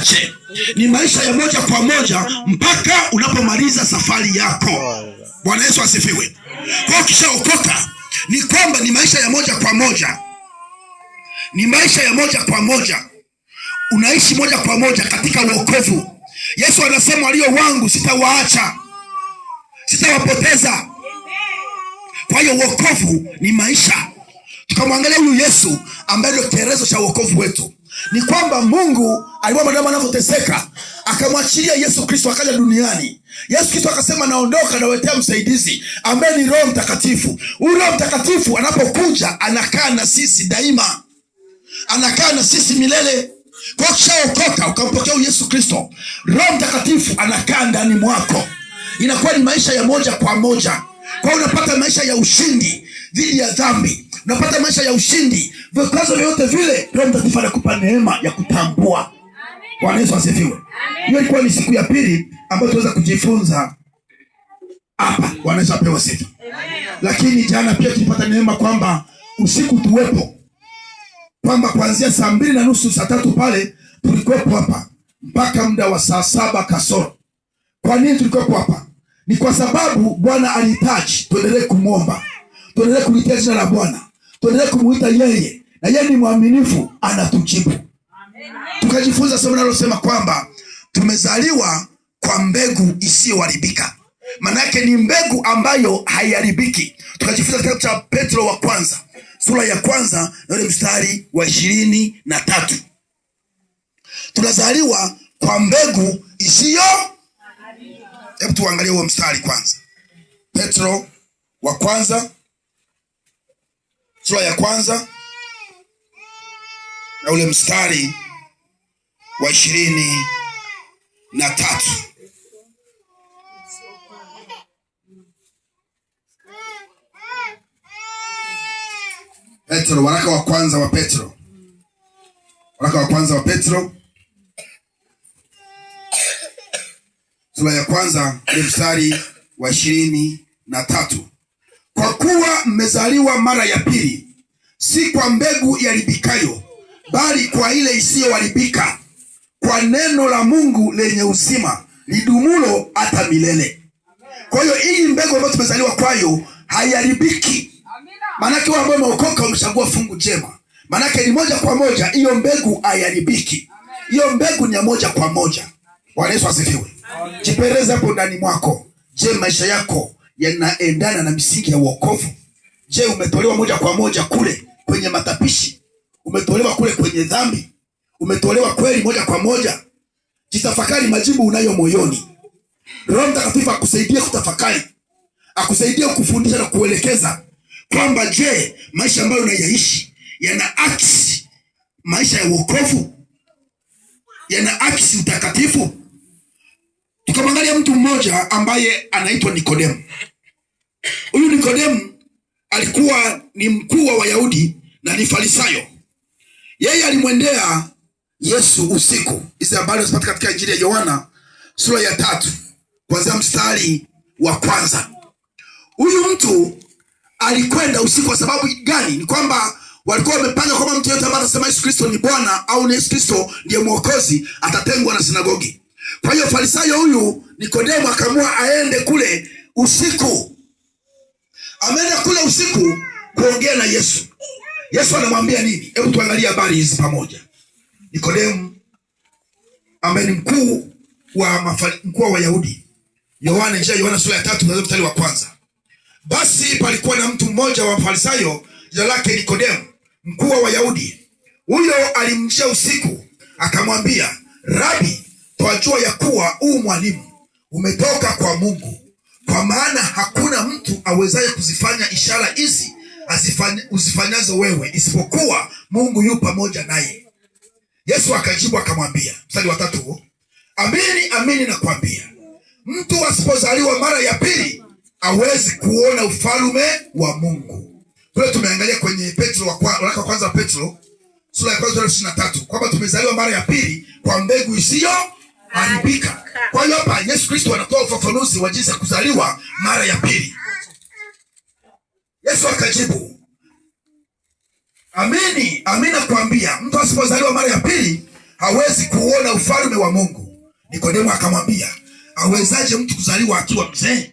chache, ni maisha ya moja kwa moja mpaka unapomaliza safari yako. Bwana Yesu asifiwe. Kwa ukishaokoka ni kwamba ni maisha ya moja kwa moja, ni maisha ya moja kwa moja, unaishi moja kwa moja katika wokovu. Yesu anasema walio wangu sitawaacha, sitawapoteza. Kwa hiyo wokovu ni maisha. Tukamwangalia huyu Yesu ambaye ndio kielelezo cha wokovu wetu. Ni kwamba Mungu aliona mwanadamu anavyoteseka, akamwachilia Yesu Kristo akaja duniani. Yesu Kristo akasema naondoka nawaletea msaidizi ambaye ni Roho Mtakatifu. Huyu Roho Mtakatifu anapokuja anakaa na sisi daima, anakaa na sisi milele. Kwa ukishaokoka ukampokea Yesu Kristo, Roho Mtakatifu anakaa ndani mwako, inakuwa ni maisha ya moja kwa moja. Kwa unapata maisha ya ushindi dhidi ya dhambi, unapata maisha ya ushindi vikwazo vyote vile. Roho Mtakatifu anakupa neema ya kutambua. Bwana Yesu asifiwe. Hiyo ilikuwa ni siku ya pili ambayo tunaweza kujifunza hapa. Bwana Yesu apewe sifa. Lakini jana pia tulipata neema kwamba usiku tuwepo, kwamba kuanzia 2:30 saa 3 pale tulikuwepo hapa mpaka muda wa saa 7 kasoro. Kwa nini tulikuwepo hapa? Ni kwa sababu Bwana alihitaji tuendelee kumwomba, tuendelee kulitia jina la Bwana, tuendelee kumuita yeye, na yeye ni mwaminifu, anatujibu. Tukajifunza somo linalosema kwamba tumezaliwa kwa mbegu isiyoharibika. Maana yake ni mbegu ambayo haiharibiki. Tukajifunza kitabu cha Petro wa kwanza sura ya 1 na ule mstari wa 23. Tunazaliwa kwa mbegu isiyoharibika. Hebu tuangalie huo mstari kwanza. Petro wa kwanza sura ya 1 na ule mstari wa 23. Petro, waraka wa kwanza wa Petro. Waraka wa kwanza wa Petro sura ya 1 ule mstari wa 23. Kwa kuwa mmezaliwa mara ya pili, si kwa mbegu iharibikayo, bali kwa ile isiyoharibika, kwa neno la Mungu lenye uzima lidumulo hata milele. Kwa hiyo hii mbegu ambayo tumezaliwa kwayo haiharibiki. Maanake wewe ambaye umeokoka umechagua fungu jema, maanake ni moja kwa moja hiyo mbegu haiharibiki. Hiyo mbegu ni ya moja kwa moja. Bwana Yesu asifiwe. Jipeleze hapo ndani mwako. Je, maisha yako yanaendana na misingi ya wokovu? Je, umetolewa moja kwa moja kule kwenye matapishi? Umetolewa kule kwenye dhambi? Umetolewa kweli moja kwa moja? Jitafakari majibu unayo moyoni. Roho Mtakatifu akusaidie kutafakari, akusaidie kufundisha na kuelekeza kwamba je, maisha ambayo unayaishi yana akisi maisha ya wokovu? Yana akisi utakatifu? Tukamwangalia mtu mmoja ambaye anaitwa Nikodemu. Huyu Nikodemu alikuwa ni mkuu wa Wayahudi na ni Farisayo. Yeye alimwendea Yesu usiku. Hizi habari zinapata katika Injili ya Yohana sura ya 3 kuanzia mstari wa 1. Huyu mtu alikwenda usiku kwa sababu gani? Ni kwamba walikuwa wamepanga kwamba mtu yote ambaye atasema Yesu Kristo ni Bwana au Yesu Kristo ndiye Mwokozi atatengwa na sinagogi. Kwa hiyo Farisayo huyu Nikodemo akaamua aende kule usiku. Ameenda kule usiku kuongea na Yesu. Yesu anamwambia nini? Hebu tuangalie habari hizi pamoja. Nikodemo ambaye ni mkuu wa Wayahudi. Yohana sura ya 3 mstari wa 1. Basi palikuwa na mtu mmoja wa Farisayo, jina lake Nikodemo, mkuu wa Wayahudi. Huyo alimjia usiku akamwambia, Rabi, twajua ya kuwa huu mwalimu umetoka kwa Mungu, kwa maana hakuna mtu awezaye kuzifanya ishara hizi uzifanyazo wewe, isipokuwa Mungu yu pamoja naye. Yesu akajibu akamwambia, mstari wa 3, amini amini nakwambia, mtu asipozaliwa mara ya pili hawezi kuona ufalme wa Mungu. Kule tumeangalia kwenye Petro waraka wa kwanza wa Petro sura ya 1:23 kwamba tumezaliwa mara ya pili kwa mbegu isiyoharibika. Kwa hiyo hapa Yesu Kristo anatoa ufafanuzi wa jinsi ya kuzaliwa mara ya pili. Yesu akajibu, amini amini nakwambia, mtu asipozaliwa mara ya pili hawezi kuona ufalme wa Mungu. Nikodemo akamwambia, awezaje mtu kuzaliwa akiwa mzee?